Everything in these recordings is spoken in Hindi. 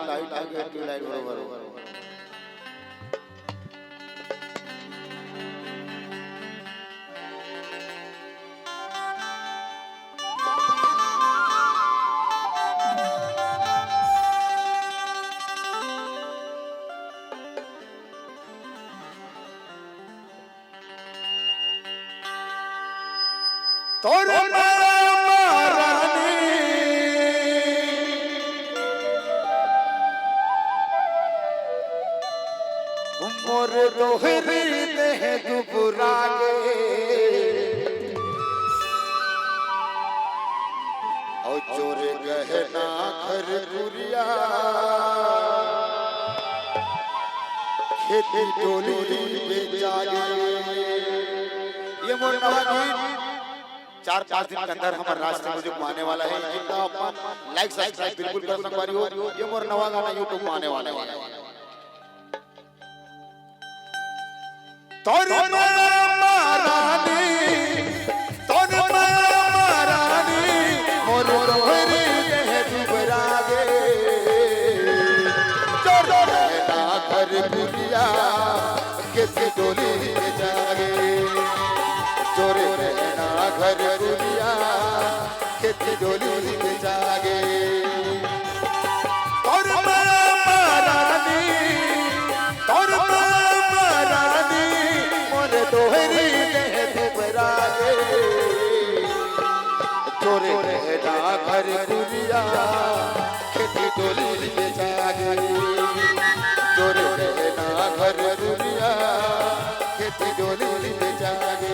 लाइट आ गई ट्यूबलाइट बरोबर तोरे मोर दोहरी देह दुबरागे और चोर गहना घर गुरिया खेती टोली बेचारे। ये मोर नवा गीत 4-5 दिन के अंदर हमारे रास्ते में जो आने वाला है, लाइक सब्सक्राइब बिल्कुल कर सकवारी हो। ये मोर नवा गाना यूट्यूब में आने वाला है। तोरे महारानी मोर दोहरी देह दुबरागे चोर गहना घर गुरिया खेती टोली बेचारे। चोर गहना घर गुरिया खेती टोली बेचारे। दोहरी देह दुबरागे चोर गहना घर गुरिया खेती टोली बेचारे। चोर गहना घर गुरिया खेती टोली बेचारे।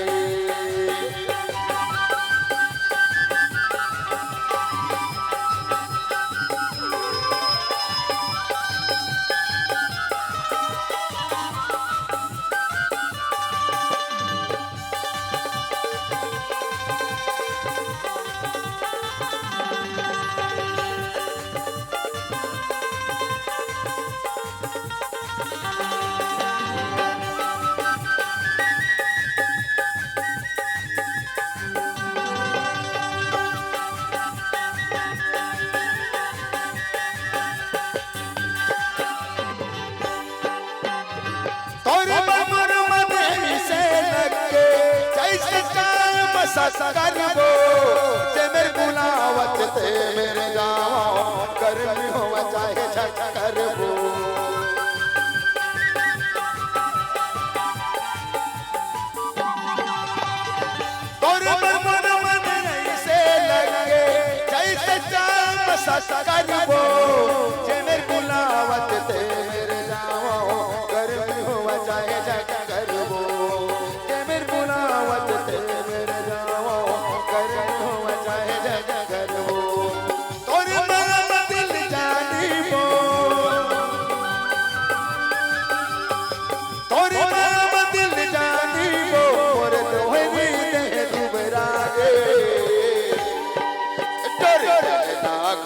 करबो जे मेरे बुलावत ते मेरे जाओ गर्मी हो चाहे छठ करबो। तोरे मन से लगे जैसे चाम सस करबो जे मेरे बुलावत ते मेरे जाओ गर्मी हो चाहे छठ करबो। जे मेरे बुलावत ते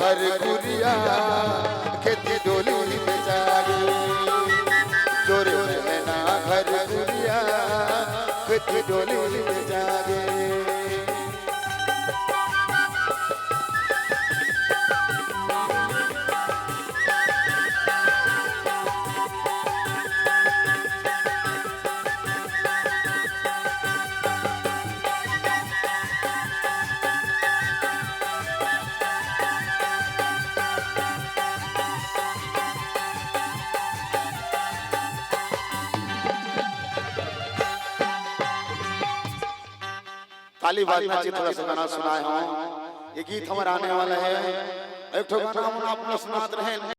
घर गुरिया खेती डोली बेचारे। चोर गहना घर गुरिया खेती डोली बेचारे। खाली बात में थोड़ा सा गाना सुनाए हूँ। ये गीत हमारा आने वाला है। एक ठो गाना हम आपको सुनाते रहे।